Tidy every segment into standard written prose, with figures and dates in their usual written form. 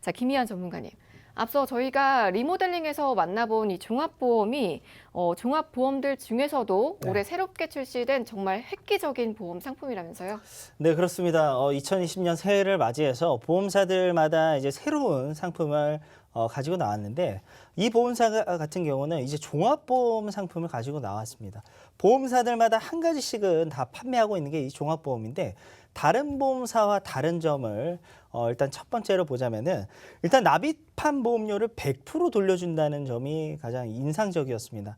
자, 김희안 전문가님. 앞서 저희가 리모델링에서 만나본 이 종합보험이 종합보험들 중에서도 네. 올해 새롭게 출시된 정말 획기적인 보험 상품이라면서요? 네, 그렇습니다. 2020년 새해를 맞이해서 보험사들마다 이제 새로운 상품을 가지고 나왔는데 이 보험사 같은 경우는 이제 종합보험 상품을 가지고 나왔습니다. 보험사들마다 한 가지씩은 다 판매하고 있는 게 이 종합보험인데 다른 보험사와 다른 점을 일단 첫 번째로 보자면은 일단 납입한 보험료를 100% 돌려준다는 점이 가장 인상적이었습니다.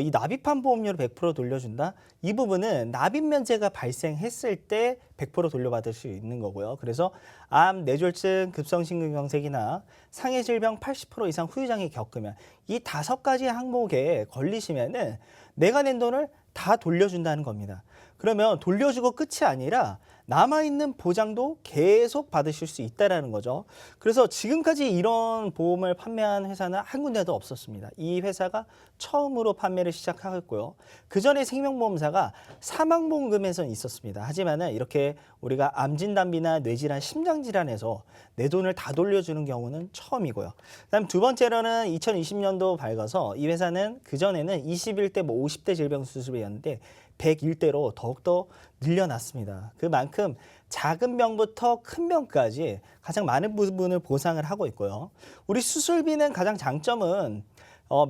이 납입한 보험료를 100% 돌려준다? 이 부분은 납입 면제가 발생했을 때 100% 돌려받을 수 있는 거고요. 그래서 암, 뇌졸중, 급성심근경색이나 상해 질병 80% 이상 후유장애 겪으면 이 5가지 항목에 걸리시면은 내가 낸 돈을 다 돌려준다는 겁니다. 그러면 돌려주고 끝이 아니라 남아있는 보장도 계속 받으실 수 있다는 거죠. 그래서 지금까지 이런 보험을 판매한 회사는 한 군데도 없었습니다. 이 회사가 처음으로 판매를 시작하였고요. 그전에 생명보험사가 사망보험금에선 있었습니다. 하지만은 이렇게 우리가 암진단비나 뇌질환, 심장질환에서 내 돈을 다 돌려주는 경우는 처음이고요. 그다음 두 번째로는 2020년도 밝아서 이 회사는 그전에는 21대 50대 질병 수술이었는데 101대로 더욱더 늘려놨습니다. 그만큼 작은 병부터 큰 병까지 가장 많은 부분을 보상을 하고 있고요. 우리 수술비는 가장 장점은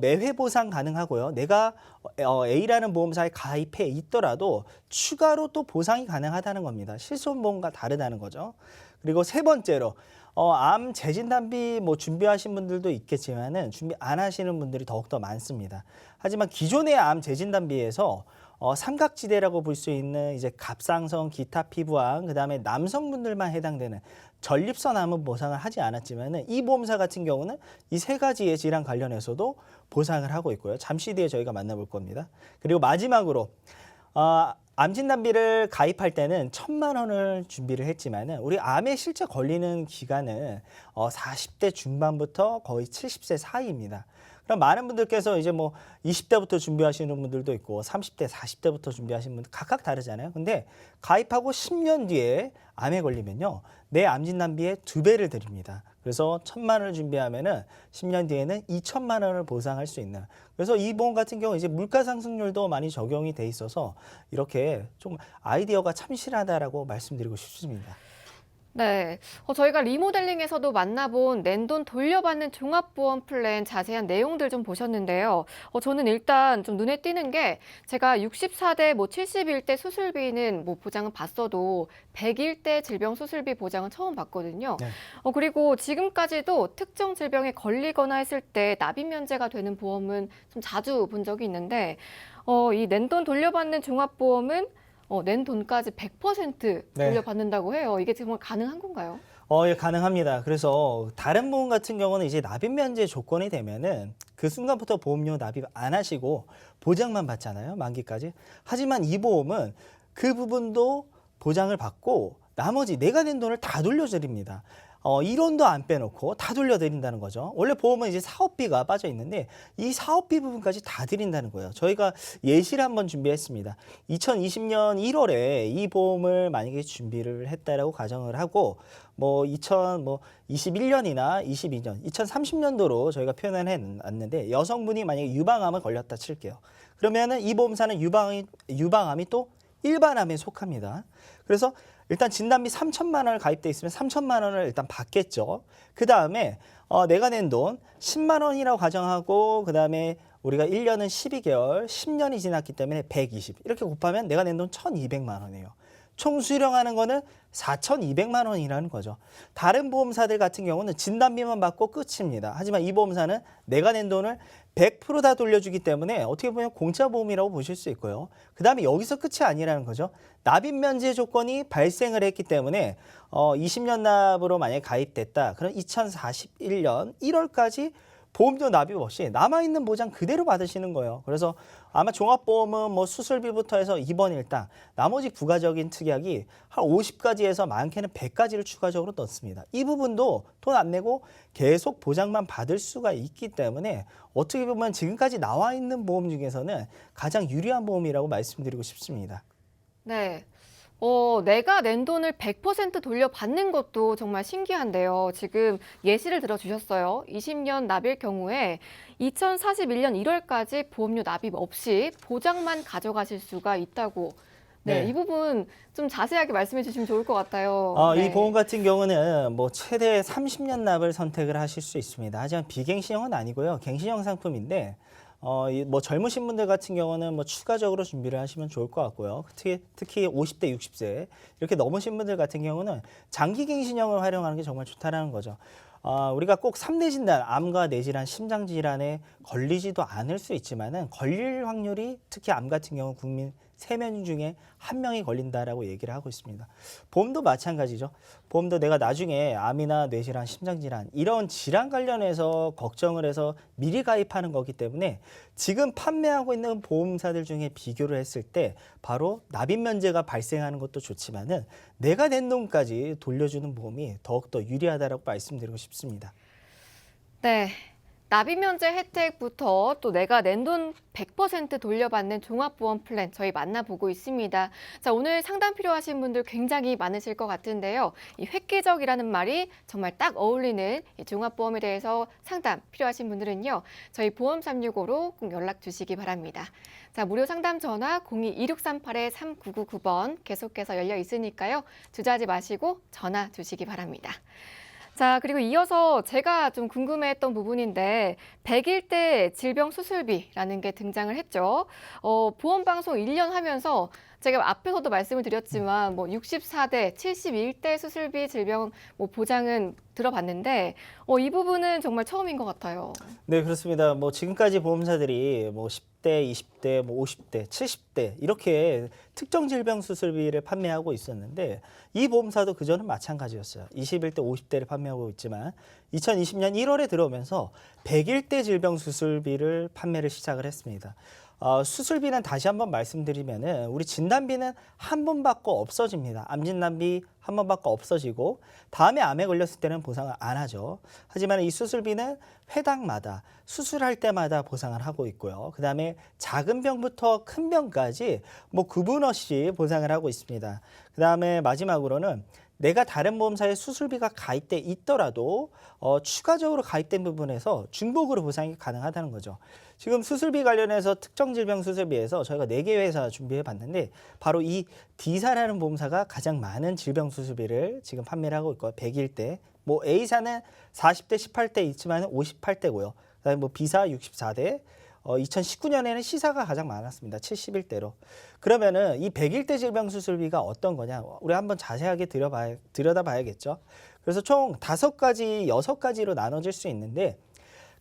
매회 보상 가능하고요. 내가 A라는 보험사에 가입해 있더라도 추가로 또 보상이 가능하다는 겁니다. 실손보험과 다르다는 거죠. 그리고 세 번째로 암 재진단비 준비하신 분들도 있겠지만은 준비 안 하시는 분들이 더욱더 많습니다. 하지만 기존의 암 재진단비에서 삼각지대라고 볼 수 있는 이제 갑상선, 기타 피부암, 그다음에 남성분들만 해당되는 전립선 암은 보상을 하지 않았지만은 이 보험사 같은 경우는 이 세 가지의 질환 관련해서도 보상을 하고 있고요. 잠시 뒤에 저희가 만나볼 겁니다. 그리고 마지막으로 암 진단비를 가입할 때는 1,000만 원을 준비를 했지만은 우리 암에 실제 걸리는 기간은 40대 중반부터 거의 70세 사이입니다. 그럼 많은 분들께서 이제 20대부터 준비하시는 분들도 있고 30대, 40대부터 준비하시는 분들 각각 다르잖아요. 근데 가입하고 10년 뒤에 암에 걸리면요. 내 암 진단비의 2배를 드립니다. 그래서 1,000만 원을 준비하면은 10년 뒤에는 2,000만 원을 보상할 수 있는. 그래서 이 보험 같은 경우 이제 물가 상승률도 많이 적용이 돼 있어서 이렇게 좀 아이디어가 참신하다라고 말씀드리고 싶습니다. 네, 저희가 리모델링에서도 만나본 낸돈 돌려받는 종합보험 플랜 자세한 내용들 좀 보셨는데요. 저는 일단 좀 눈에 띄는 게 제가 64대 71대 수술비는 보장은 봤어도 101대 질병 수술비 보장은 처음 봤거든요. 네. 그리고 지금까지도 특정 질병에 걸리거나 했을 때 납입 면제가 되는 보험은 좀 자주 본 적이 있는데 이 낸돈 돌려받는 종합보험은 낸 돈까지 100% 네. 돌려받는다고 해요. 이게 정말 가능한 건가요? 예, 가능합니다. 그래서 다른 보험 같은 경우는 이제 납입 면제 조건이 되면은 그 순간부터 보험료 납입 안 하시고 보장만 받잖아요. 만기까지. 하지만 이 보험은 그 부분도 보장을 받고 나머지 내가 낸 돈을 다 돌려드립니다. 1원도 안 빼놓고 다 돌려드린다는 거죠. 원래 보험은 이제 사업비가 빠져 있는데 이 사업비 부분까지 다 드린다는 거예요. 저희가 예시를 한번 준비했습니다. 2020년 1월에 이 보험을 만약에 준비를 했다라고 가정을 하고 2021년이나 22년, 2030년도로 저희가 표현을 해놨는데 여성분이 만약에 유방암을 걸렸다 칠게요. 그러면은 이 보험사는 유방암이 또 일반암에 속합니다. 그래서 일단 진단비 3,000만 원을 가입돼 있으면 3,000만 원을 일단 받겠죠. 그 다음에 내가 낸 돈 10만 원이라고 가정하고 그 다음에 우리가 1년은 12개월, 10년이 지났기 때문에 120 이렇게 곱하면 내가 낸 돈 1,200만 원이에요. 총 수령하는 거는 4,200만 원이라는 거죠. 다른 보험사들 같은 경우는 진단비만 받고 끝입니다. 하지만 이 보험사는 내가 낸 돈을 100%다 돌려주기 때문에 어떻게 보면 공짜 보험이라고 보실 수 있고요. 그 다음에 여기서 끝이 아니라는 거죠. 납입 면제 조건이 발생을 했기 때문에 20년 납으로 만약에 가입됐다. 그럼 2041년 1월까지 보험료 납입 없이 남아있는 보장 그대로 받으시는 거예요. 그래서 아마 종합보험은 수술비부터 해서 입원 일당, 나머지 부가적인 특약이 한 50가지에서 많게는 100가지를 추가적으로 넣습니다. 이 부분도 돈 안 내고 계속 보장만 받을 수가 있기 때문에 어떻게 보면 지금까지 나와 있는 보험 중에서는 가장 유리한 보험이라고 말씀드리고 싶습니다. 네. 내가 낸 돈을 100% 돌려받는 것도 정말 신기한데요. 지금 예시를 들어주셨어요. 20년 납일 경우에 2041년 1월까지 보험료 납입 없이 보장만 가져가실 수가 있다고. 네, 네. 이 부분 좀 자세하게 말씀해 주시면 좋을 것 같아요. 이 네. 보험 같은 경우는 뭐 최대 30년 납을 선택을 하실 수 있습니다. 하지만 비갱신형은 아니고요. 갱신형 상품인데 뭐 젊으신 분들 같은 경우는 뭐 추가적으로 준비를 하시면 좋을 것 같고요. 특히 50대, 60세 이렇게 넘으신 분들 같은 경우는 장기 갱신형을 활용하는 게 정말 좋다라는 거죠. 우리가 꼭 3대 진단, 암과 뇌질환, 심장질환에 걸리지도 않을 수 있지만은 걸릴 확률이 특히 암 같은 경우 국민 3명 중에 1명이 걸린다라고 얘기를 하고 있습니다. 보험도 마찬가지죠. 보험도 내가 나중에 암이나 뇌질환, 심장질환 이런 질환 관련해서 걱정을 해서 미리 가입하는 거기 때문에 지금 판매하고 있는 보험사들 중에 비교를 했을 때 바로 납입 면제가 발생하는 것도 좋지만은 내가 낸 돈까지 돌려주는 보험이 더욱더 유리하다라고 말씀드리고 싶습니다. 네. 납입 면제 혜택부터 또 내가 낸 돈 100% 돌려받는 종합보험 플랜 저희 만나보고 있습니다. 자, 오늘 상담 필요하신 분들 굉장히 많으실 것 같은데요. 이 획기적이라는 말이 정말 딱 어울리는 이 종합보험에 대해서 상담 필요하신 분들은요. 저희 보험 365로 꼭 연락 주시기 바랍니다. 자, 무료 상담 전화 02-2638-3999번 계속해서 열려 있으니까요. 주저하지 마시고 전화 주시기 바랍니다. 자, 그리고 이어서 제가 좀 궁금해했던 부분인데 100일 질병 수술비라는 게 등장을 했죠. 보험방송 1년 하면서 제가 앞에서도 말씀을 드렸지만 뭐 64대, 71대 수술비 질병 뭐 보장은 들어봤는데 이 부분은 정말 처음인 것 같아요. 네, 그렇습니다. 뭐 지금까지 보험사들이 뭐 10대, 20대, 뭐 50대, 70대 이렇게 특정 질병 수술비를 판매하고 있었는데 이 보험사도 그전은 마찬가지였어요. 21대, 50대를 판매하고 있지만 2020년 1월에 들어오면서 100일대 질병 수술비를 판매를 시작을 했습니다. 수술비는 다시 한번 말씀드리면은 우리 진단비는 한 번 받고 없어집니다. 암 진단비 한 번 받고 없어지고 다음에 암에 걸렸을 때는 보상을 안 하죠. 하지만 이 수술비는 회당마다 수술할 때마다 보상을 하고 있고요. 그다음에 작은 병부터 큰 병까지 뭐 구분 없이 보상을 하고 있습니다. 그다음에 마지막으로는 내가 다른 보험사에 수술비가 가입돼 있더라도 추가적으로 가입된 부분에서 중복으로 보상이 가능하다는 거죠. 지금 수술비 관련해서 특정 질병 수술비에서 저희가 4개 회사 준비해 봤는데 바로 이 D사라는 보험사가 가장 많은 질병 수술비를 지금 판매를 하고 있고 100일대 뭐 A사는 40대 18대 있지만 58대고요. 그다음에 뭐 B사 64대 2019년에는 C사가 가장 많았습니다. 71대로. 그러면은 이 100일대 질병 수술비가 어떤 거냐? 우리 한번 자세하게 들여다봐야겠죠. 그래서 총 5가지, 6가지로 나눠질 수 있는데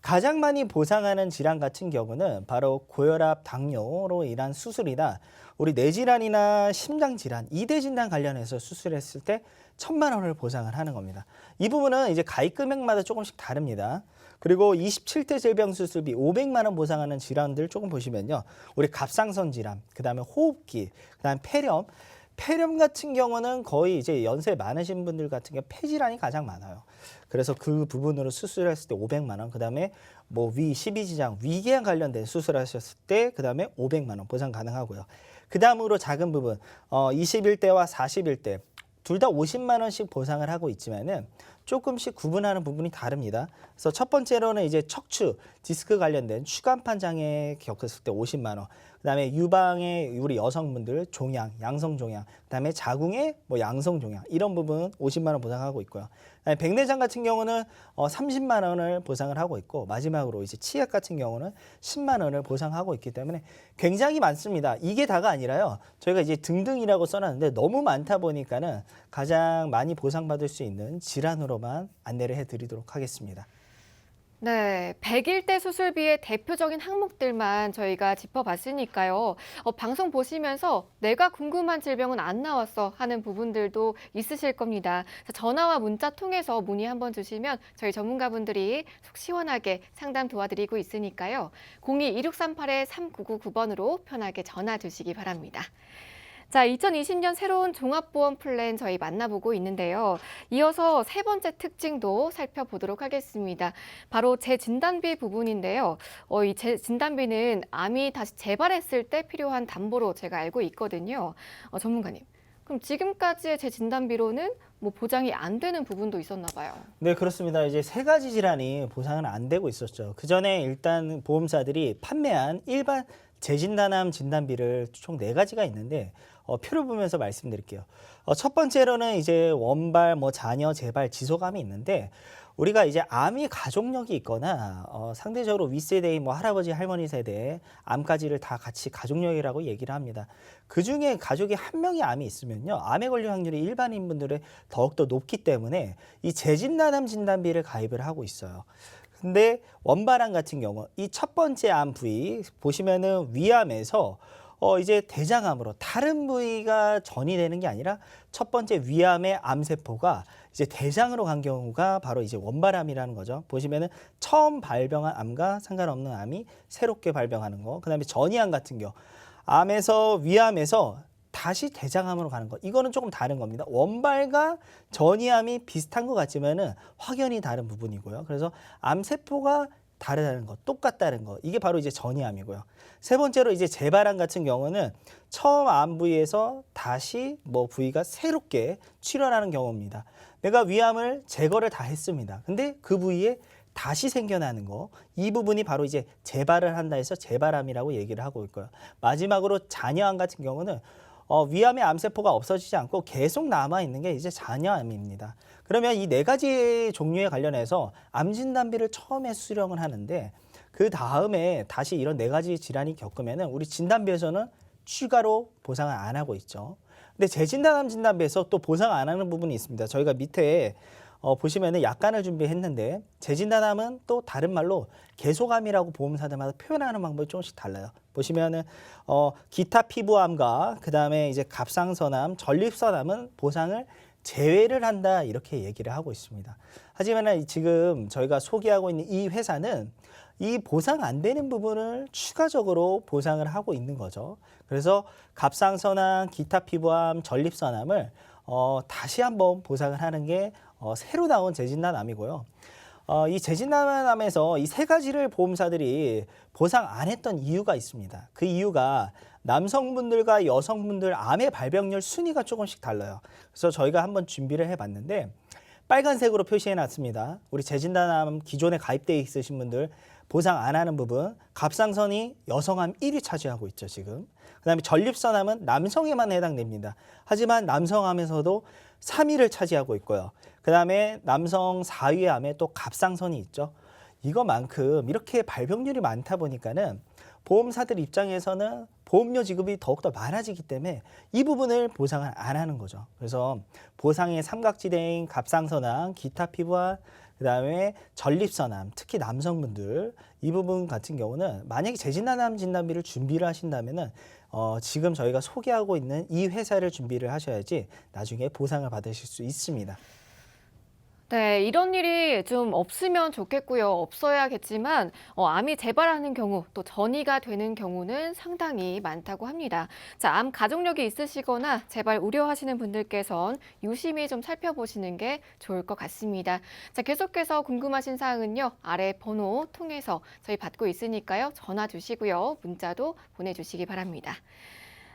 가장 많이 보상하는 질환 같은 경우는 바로 고혈압, 당뇨로 인한 수술이나 우리 뇌질환이나 심장질환, 2대 진단 관련해서 수술했을 때 1,000만 원을 보상을 하는 겁니다. 이 부분은 이제 가입 금액마다 조금씩 다릅니다. 그리고 27대 질병 수술비 500만 원 보상하는 질환들 조금 보시면요. 우리 갑상선 질환, 그다음에 호흡기, 그다음에 폐렴 같은 경우는 거의 이제 연세 많으신 분들 같은 경우 폐질환이 가장 많아요. 그래서 그 부분으로 수술했을 때 500만 원, 그다음에 뭐 식이지장, 위궤양 관련된 수술하셨을 때 그다음에 500만 원 보상 가능하고요. 그다음으로 작은 부분 21대와 41대 둘 다 50만 원씩 보상을 하고 있지만은 조금씩 구분하는 부분이 다릅니다. 그래서 첫 번째로는 이제 척추, 디스크 관련된 추간판 장애 겪었을 때 50만 원. 그다음에 유방의 우리 여성분들 종양, 양성 종양, 그다음에 자궁의 뭐 양성 종양 이런 부분 50만 원 보상하고 있고요. 그다음에 백내장 같은 경우는 30만 원을 보상을 하고 있고 마지막으로 이제 치약 같은 경우는 10만 원을 보상하고 있기 때문에 굉장히 많습니다. 이게 다가 아니라요. 저희가 이제 등등이라고 써놨는데 너무 많다 보니까는 가장 많이 보상받을 수 있는 질환으로만 안내를 해드리도록 하겠습니다. 네, 100일대 수술비의 대표적인 항목들만 저희가 짚어봤으니까요. 방송 보시면서 내가 궁금한 질병은 안 나왔어 하는 부분들도 있으실 겁니다. 자, 전화와 문자 통해서 문의 한번 주시면 저희 전문가분들이 속 시원하게 상담 도와드리고 있으니까요. 02-2638-3999번으로 편하게 전화 주시기 바랍니다. 자, 2020년 새로운 종합보험 플랜 저희 만나보고 있는데요. 이어서 세 번째 특징도 살펴보도록 하겠습니다. 바로 재진단비 부분인데요. 이 재진단비는 암이 다시 재발했을 때 필요한 담보로 제가 알고 있거든요. 전문가님, 그럼 지금까지의 제 진단비로는 뭐 보장이 안 되는 부분도 있었나 봐요. 네, 그렇습니다. 이제 세 가지 질환이 보상은 안 되고 있었죠. 그 전에 일단 보험사들이 판매한 일반 재진단암 진단비를 총 네 가지가 있는데 표를 보면서 말씀드릴게요. 첫 번째로는 이제 원발, 뭐 자녀, 재발, 지소감이 있는데 우리가 이제 암이 가족력이 있거나 상대적으로 윗세대인 뭐 할아버지, 할머니 세대 암까지를 다 같이 가족력이라고 얘기를 합니다. 그중에 가족이 한 명이 암이 있으면요. 암에 걸릴 확률이 일반인 분들의 더욱더 높기 때문에 이 재진단암 진단비를 가입을 하고 있어요. 근데 원발암 같은 경우 이 첫 번째 암 부위 보시면은 위암에서 이제 대장암으로 다른 부위가 전이 되는 게 아니라 첫 번째 위암의 암세포가 이제 대장으로 간 경우가 바로 이제 원발암이라는 거죠. 보시면은 처음 발병한 암과 상관없는 암이 새롭게 발병하는 거. 그다음에 전이암 같은 경우 암에서 위암에서 다시 대장암으로 가는 거. 이거는 조금 다른 겁니다. 원발과 전이암이 비슷한 것 같지만은 확연히 다른 부분이고요. 그래서 암세포가 다르다는 거, 똑같다는 거. 이게 바로 이제 전이암이고요. 세 번째로 이제 재발암 같은 경우는 처음 암 부위에서 다시 뭐 부위가 새롭게 출현하는 경우입니다. 내가 위암을 제거를 다 했습니다. 근데 그 부위에 다시 생겨나는 거, 이 부분이 바로 이제 재발을 한다 해서 재발암이라고 얘기를 하고 있고요. 마지막으로 잔여암 같은 경우는 위암의 암세포가 없어지지 않고 계속 남아있는 게 이제 잔여암입니다. 그러면 이 네 가지 종류에 관련해서 암 진단비를 처음에 수령을 하는데 그 다음에 다시 이런 네 가지 질환이 겪으면은 우리 진단비에서는 추가로 보상을 안 하고 있죠. 근데 재진단암 진단비에서 또 보상 안 하는 부분이 있습니다. 저희가 밑에 보시면은 약관을 준비했는데 재진단암은 또 다른 말로 계속암이라고 보험사들마다 표현하는 방법이 조금씩 달라요. 보시면은 기타 피부암과 그다음에 이제 갑상선암, 전립선암은 보상을 제외를 한다 이렇게 얘기를 하고 있습니다. 하지만 지금 저희가 소개하고 있는 이 회사는 이 보상 안 되는 부분을 추가적으로 보상을 하고 있는 거죠. 그래서 갑상선암, 기타 피부암, 전립선암을 다시 한번 보상을 하는 게 새로 나온 재진단암이고요. 이 재진단암에서 이 세 가지를 보험사들이 보상 안 했던 이유가 있습니다. 그 이유가 남성분들과 여성분들 암의 발병률 순위가 조금씩 달라요. 그래서 저희가 한번 준비를 해봤는데 빨간색으로 표시해 놨습니다. 우리 재진단암 기존에 가입되어 있으신 분들 보상 안 하는 부분, 갑상선이 여성암 1위 차지하고 있죠, 지금. 그다음에 전립선암은 남성에만 해당됩니다. 하지만 남성암에서도 3위를 차지하고 있고요. 그다음에 남성 4위의 암에 또 갑상선이 있죠. 이거만큼 이렇게 발병률이 많다 보니까는 보험사들 입장에서는 보험료 지급이 더욱더 많아지기 때문에 이 부분을 보상을 안 하는 거죠. 그래서 보상의 삼각지대인 갑상선암, 기타 피부암, 그다음에 전립선암, 특히 남성분들 이 부분 같은 경우는 만약에 재진단암 진단비를 준비를 하신다면은 지금 저희가 소개하고 있는 이 회사를 준비를 하셔야지 나중에 보상을 받으실 수 있습니다. 네, 이런 일이 좀 없으면 좋겠고요. 없어야겠지만 암이 재발하는 경우 또 전이가 되는 경우는 상당히 많다고 합니다. 자, 암 가족력이 있으시거나 재발 우려하시는 분들께선 유심히 좀 살펴보시는 게 좋을 것 같습니다. 자, 계속해서 궁금하신 사항은요. 아래 번호 통해서 저희 받고 있으니까요. 전화 주시고요. 문자도 보내주시기 바랍니다.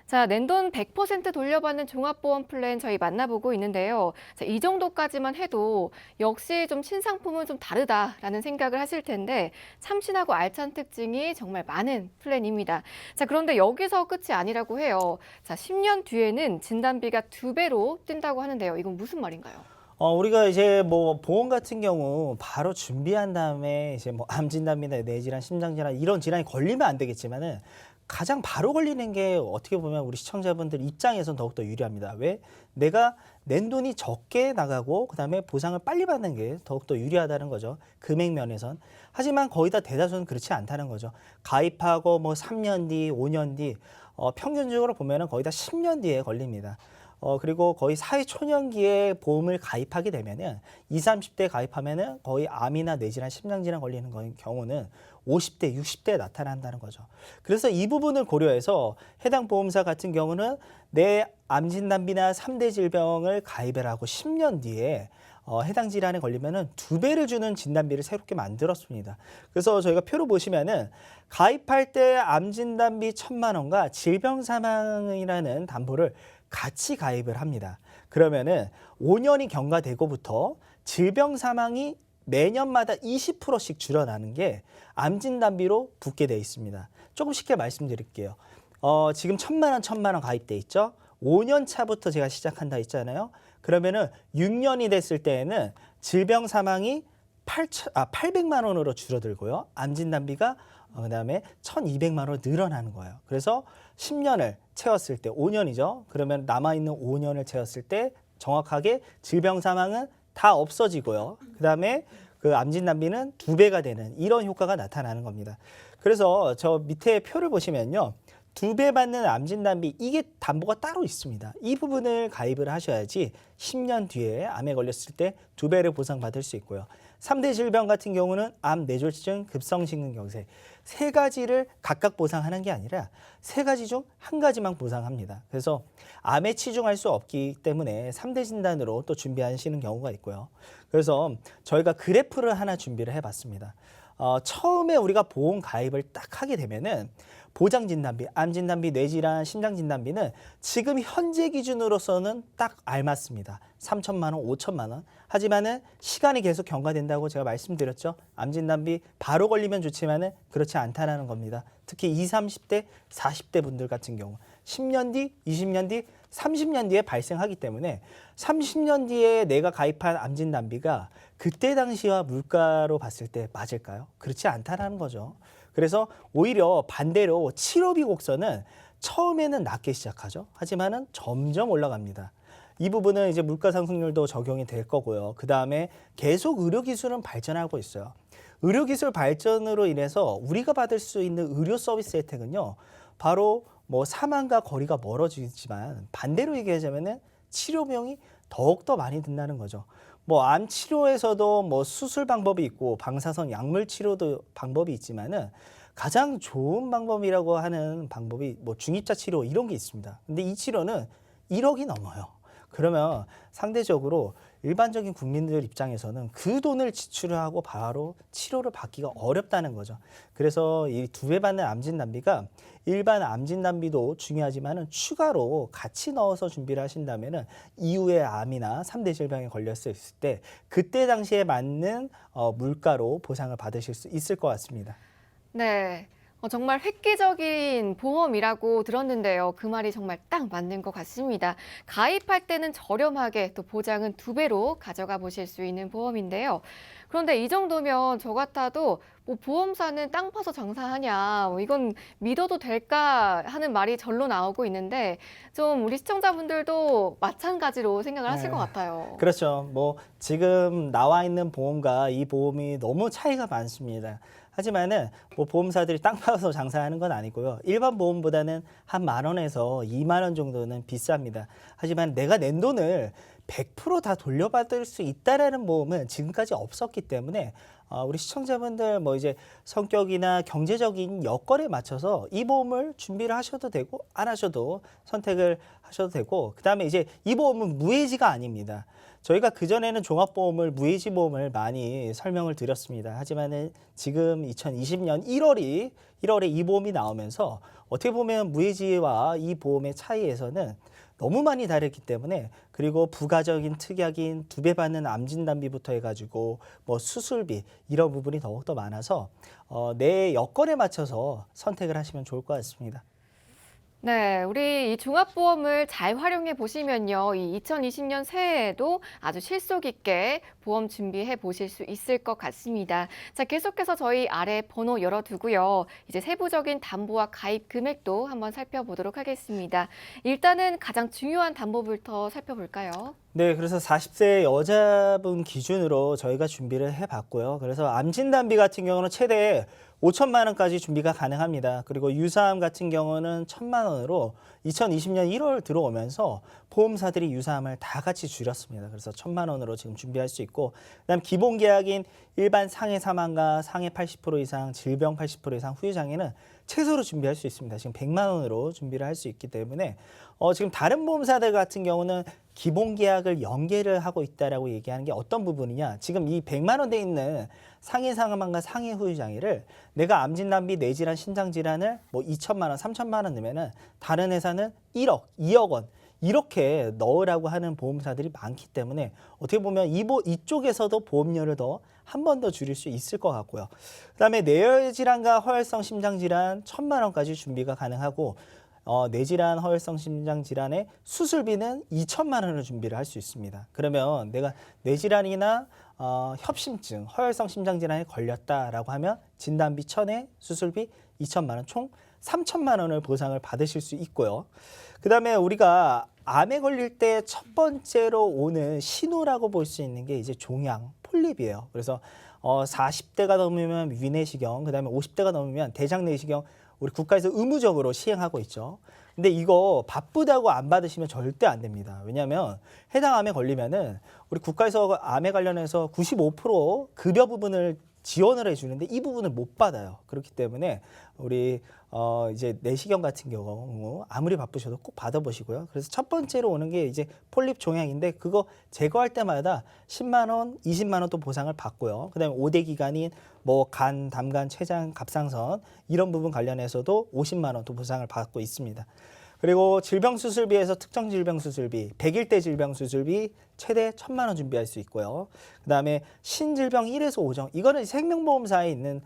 자, 낸돈 100% 돌려받는 종합보험 플랜 저희 만나보고 있는데요. 자, 이 정도까지만 해도 역시 좀 신상품은 좀 다르다라는 생각을 하실 텐데 참신하고 알찬 특징이 정말 많은 플랜입니다. 자, 그런데 여기서 끝이 아니라고 해요. 자, 10년 뒤에는 진단비가 2배로 뛴다고 하는데요. 이건 무슨 말인가요? 우리가 이제 뭐 보험 같은 경우 바로 준비한 다음에 이제 뭐 암 진단비나 뇌질환, 심장질환 이런 질환이 걸리면 안 되겠지만은 가장 바로 걸리는 게 어떻게 보면 우리 시청자분들 입장에선 더욱더 유리합니다. 왜? 내가 낸 돈이 적게 나가고 그다음에 보상을 빨리 받는 게 더욱더 유리하다는 거죠. 금액 면에선. 하지만 거의 다 대다수는 그렇지 않다는 거죠. 가입하고 뭐 3년 뒤, 5년 뒤 평균적으로 보면은 거의 다 10년 뒤에 걸립니다. 그리고 거의 사회 초년기에 보험을 가입하게 되면은 20, 30대 가입하면은 거의 암이나 뇌질환, 심장질환 걸리는 경우는 50대, 60대에 나타난다는 거죠. 그래서 이 부분을 고려해서 해당 보험사 같은 경우는 내 암 진단비나 3대 질병을 가입을 하고 10년 뒤에 해당 질환에 걸리면은 2배를 주는 진단비를 새롭게 만들었습니다. 그래서 저희가 표로 보시면은 가입할 때 암 진단비 1,000만 원과 질병 사망이라는 담보를 같이 가입을 합니다. 그러면은 5년이 경과되고부터 질병 사망이 매년마다 20%씩 줄어나는 게 암진단비로 붙게 돼 있습니다. 조금 쉽게 말씀드릴게요. 지금 1,000만 원 가입돼 있죠? 5년 차부터 제가 시작한다 했잖아요. 그러면은 6년이 됐을 때에는 질병 사망이 800만 원으로 줄어들고요. 암진단비가 그다음에 1,200만 원 늘어나는 거예요. 그래서 10년을 채웠을 때 5년이죠. 그러면 남아있는 5년을 채웠을 때 정확하게 질병 사망은 다 없어지고요. 그다음에 그 암진단비는 2배가 되는 이런 효과가 나타나는 겁니다. 그래서 저 밑에 표를 보시면요. 2배 받는 암진단비 이게 담보가 따로 있습니다. 이 부분을 가입을 하셔야지 10년 뒤에 암에 걸렸을 때 2배를 보상받을 수 있고요. 3대 질병 같은 경우는 암, 뇌졸중, 급성심근경색 3가지를 각각 보상하는 게 아니라 3가지 중 1가지만 보상합니다. 그래서 암에 치중할 수 없기 때문에 3대 진단으로 또 준비하시는 경우가 있고요. 그래서 저희가 그래프를 하나 준비를 해봤습니다. 처음에 우리가 보험 가입을 딱 하게 되면은 보장 진단비, 암 진단비, 뇌질환, 심장 진단비는 지금 현재 기준으로서는 딱 알맞습니다. 3,000만 원, 5,000만 원. 하지만은 시간이 계속 경과된다고 제가 말씀드렸죠. 암 진단비 바로 걸리면 좋지만은 그렇지 않다라는 겁니다. 특히 20, 30대, 40대 분들 같은 경우 10년 뒤, 20년 뒤, 30년 뒤에 발생하기 때문에 30년 뒤에 내가 가입한 암 진단비가 그때 당시와 물가로 봤을 때 맞을까요? 그렇지 않다라는 거죠. 그래서 오히려 반대로 치료비 곡선은 처음에는 낮게 시작하죠. 하지만은 점점 올라갑니다. 이 부분은 이제 물가 상승률도 적용이 될 거고요. 그 다음에 계속 의료기술은 발전하고 있어요. 의료기술 발전으로 인해서 우리가 받을 수 있는 의료 서비스 혜택은요. 바로 뭐 사망과 거리가 멀어지지만 반대로 얘기하자면은 치료 비용이 더욱더 많이 든다는 거죠. 뭐 암 치료에서도 뭐 수술 방법이 있고 방사선 약물 치료도 방법이 있지만은 가장 좋은 방법이라고 하는 방법이 뭐 중입자 치료 이런 게 있습니다. 근데 이 치료는 1억이 넘어요. 그러면 상대적으로 일반적인 국민들 입장에서는 그 돈을 지출하고 바로 치료를 받기가 어렵다는 거죠. 그래서 이 2배 받는 암진단비가 일반 암진단비도 중요하지만은 추가로 같이 넣어서 준비를 하신다면은 이후에 암이나 3대 질병에 걸렸을 때 그때 당시에 맞는 물가로 보상을 받으실 수 있을 것 같습니다. 네. 정말 획기적인 보험이라고 들었는데요. 그 말이 정말 딱 맞는 것 같습니다. 가입할 때는 저렴하게 또 보장은 2배로 가져가 보실 수 있는 보험인데요. 그런데 이 정도면 저 같아도 뭐 보험사는 땅 파서 장사하냐, 뭐 이건 믿어도 될까 하는 말이 절로 나오고 있는데 좀 우리 시청자분들도 마찬가지로 생각을 하실 것 같아요. 그렇죠. 뭐 지금 나와 있는 보험과 이 보험이 너무 차이가 많습니다. 하지만은 뭐 보험사들이 땅 파서 장사하는 건 아니고요. 일반 보험보다는 한 10,000원에서 20,000원 정도는 비쌉니다. 하지만 내가 낸 돈을 100%다 돌려받을 수 있다라는 보험은 지금까지 없었기 때문에 우리 시청자분들 뭐 이제 성격이나 경제적인 여건에 맞춰서 이 보험을 준비를 하셔도 되고 안 하셔도 선택을 하셔도 되고 그다음에 이제 이 보험은 무해지가 아닙니다. 저희가 그전에는 종합보험을 무해지 보험을 많이 설명을 드렸습니다. 하지만은 지금 2020년 1월에 이 보험이 나오면서 어떻게 보면 무해지와 이 보험의 차이에서는 너무 많이 다르기 때문에 그리고 부가적인 특약인 2배 받는 암진단비부터 해가지고 뭐 수술비 이런 부분이 더욱더 많아서 내 여건에 맞춰서 선택을 하시면 좋을 것 같습니다. 네, 우리 이 종합보험을 잘 활용해 보시면요. 이 2020년 새해에도 아주 실속 있게 보험 준비해 보실 수 있을 것 같습니다. 자, 계속해서 저희 아래 번호 열어두고요. 이제 세부적인 담보와 가입 금액도 한번 살펴보도록 하겠습니다. 일단은 가장 중요한 담보부터 살펴볼까요? 네, 그래서 40세 여자분 기준으로 저희가 준비를 해봤고요. 그래서 암진단비 같은 경우는 최대 5,000만 원까지 준비가 가능합니다. 그리고 유사암 같은 경우는 1,000만 원으로 2020년 1월 들어오면서 보험사들이 유사암을 다 같이 줄였습니다. 그래서 1,000만 원으로 지금 준비할 수 있고, 그다음 기본 계약인 일반 상해 사망과 상해 80% 이상, 질병 80% 이상 후유장애는 최소로 준비할 수 있습니다. 지금 100만 원으로 준비를 할 수 있기 때문에 지금 다른 보험사들 같은 경우는 기본 계약을 연계를 하고 있다라고 얘기하는 게 어떤 부분이냐? 지금 이 100만 원대 있는 상해 사망과 상해 후유 장애를 내가 암진단비, 뇌질환, 신장질환을 뭐 2천만 원, 3천만 원 넣으면은 다른 회사는 1억, 2억 원 이렇게 넣으라고 하는 보험사들이 많기 때문에 어떻게 보면 이쪽에서도 보험료를 더 한 번 더 줄일 수 있을 것 같고요. 그다음에 뇌혈질환과 허혈성 심장질환 1,000만 원까지 준비가 가능하고 뇌질환, 허혈성 심장질환의 수술비는 2천만 원을 준비를 할 수 있습니다. 그러면 내가 뇌질환이나 협심증, 허혈성 심장질환에 걸렸다라고 하면 진단비 1,000에 수술비 2천만 원, 총 3천만 원을 보상을 받으실 수 있고요. 그다음에 우리가 암에 걸릴 때 첫 번째로 오는 신호라고 볼 수 있는 게 이제 종양, 폴립이에요. 그래서 40대가 넘으면 위내시경, 그다음에 50대가 넘으면 대장내시경 우리 국가에서 의무적으로 시행하고 있죠. 근데 이거 바쁘다고 안 받으시면 절대 안 됩니다. 왜냐하면 해당 암에 걸리면은 우리 국가에서 암에 관련해서 95% 급여 부분을 지원을 해주는데 이 부분을 못 받아요. 그렇기 때문에 우리 이제 내시경 같은 경우 아무리 바쁘셔도 꼭 받아보시고요. 그래서 첫 번째로 오는 게 이제 폴립 종양인데 그거 제거할 때마다 10만 원, 20만 원 또 보상을 받고요. 그다음에 5대 기관인 뭐 간, 담간, 췌장, 갑상선 이런 부분 관련해서도 50만 원 또 보상을 받고 있습니다. 그리고 질병수술비에서 특정 질병수술비, 100일 대 질병수술비 최대 1,000만 원 준비할 수 있고요. 그다음에 신질병 1에서 5종, 이거는 생명보험사에 있는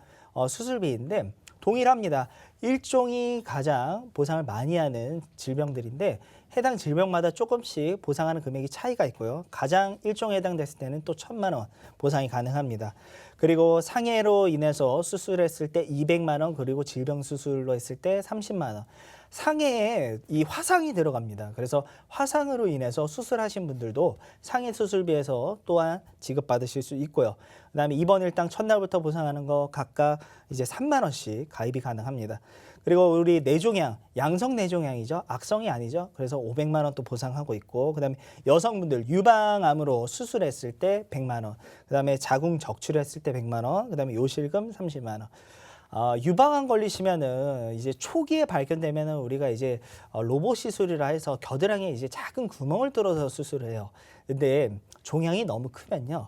수술비인데 동일합니다. 일종이 가장 보상을 많이 하는 질병들인데 해당 질병마다 조금씩 보상하는 금액이 차이가 있고요. 가장 일종에 해당됐을 때는 또 1,000만 원 보상이 가능합니다. 그리고 상해로 인해서 수술했을 때 200만 원, 그리고 질병 수술로 했을 때 30만 원. 상해에 이 화상이 들어갑니다. 그래서 화상으로 인해서 수술하신 분들도 상해 수술비에서 또한 지급받으실 수 있고요. 그다음에 입원 일당 첫날부터 보상하는 거 각각 이제 3만 원씩 가입이 가능합니다. 그리고 우리 뇌종양, 양성 뇌종양이죠. 악성이 아니죠. 그래서 500만 원 또 보상하고 있고, 그다음에 여성분들 유방암으로 수술했을 때 100만 원, 그다음에 자궁 적출했을 때 100만 원, 그다음에 요실금 30만 원. 유방암 걸리시면은 이제 초기에 발견되면은 우리가 이제 로봇 시술이라 해서 겨드랑이에 이제 작은 구멍을 뚫어서 수술을 해요. 근데 종양이 너무 크면요,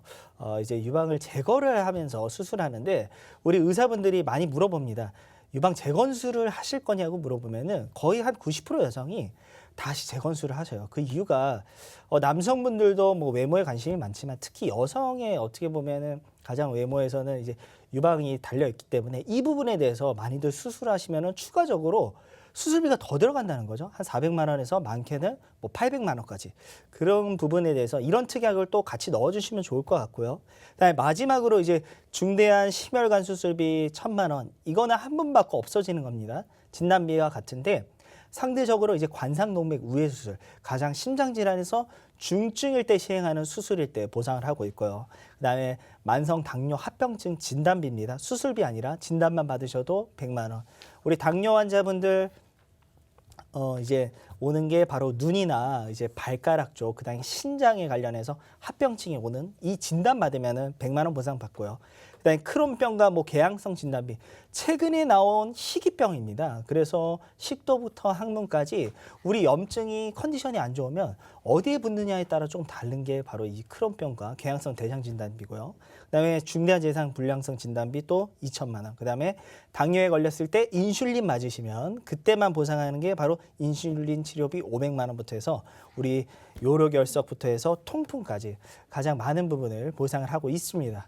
이제 유방을 제거를 하면서 수술하는데 우리 의사분들이 많이 물어봅니다. 유방 재건술을 하실 거냐고 물어보면은 거의 한 90% 여성이 다시 재건술을 하셔요. 그 이유가 남성분들도 뭐 외모에 관심이 많지만 특히 여성의 어떻게 보면은 가장 외모에서는 이제 유방이 달려 있기 때문에 이 부분에 대해서 많이들 수술하시면은 추가적으로 수술비가 더 들어간다는 거죠. 한 400만 원에서 많게는 뭐 800만 원까지. 그런 부분에 대해서 이런 특약을 또 같이 넣어주시면 좋을 것 같고요. 그다음에 마지막으로 이제 중대한 심혈관 수술비 1,000만 원. 이거는 한 번 받고 없어지는 겁니다. 진단비와 같은데 상대적으로 이제 관상동맥 우회 수술, 가장 심장 질환에서 중증일 때 시행하는 수술일 때 보상을 하고 있고요. 그다음에 만성 당뇨 합병증 진단비입니다. 수술비 아니라 진단만 받으셔도 100만 원. 우리 당뇨 환자분들 이제 오는 게 바로 눈이나 이제 발가락 쪽, 그다음에 신장에 관련해서 합병증이 오는 이 진단 받으면은 100만 원 보상 받고요. 그다음에 크론병과 뭐 궤양성 진단비, 최근에 나온 희귀병입니다. 그래서 식도부터 항문까지 우리 염증이 컨디션이 안 좋으면 어디에 붙느냐에 따라 좀 다른 게 바로 이 크론병과 궤양성 대장 진단비고요. 그다음에 중대한 재상 불량성 진단비 또 2천만 원. 그다음에 당뇨에 걸렸을 때 인슐린 맞으시면 그때만 보상하는 게 바로 인슐린 치료비 500만 원부터 해서 우리 요로결석부터 해서 통풍까지 가장 많은 부분을 보상을 하고 있습니다.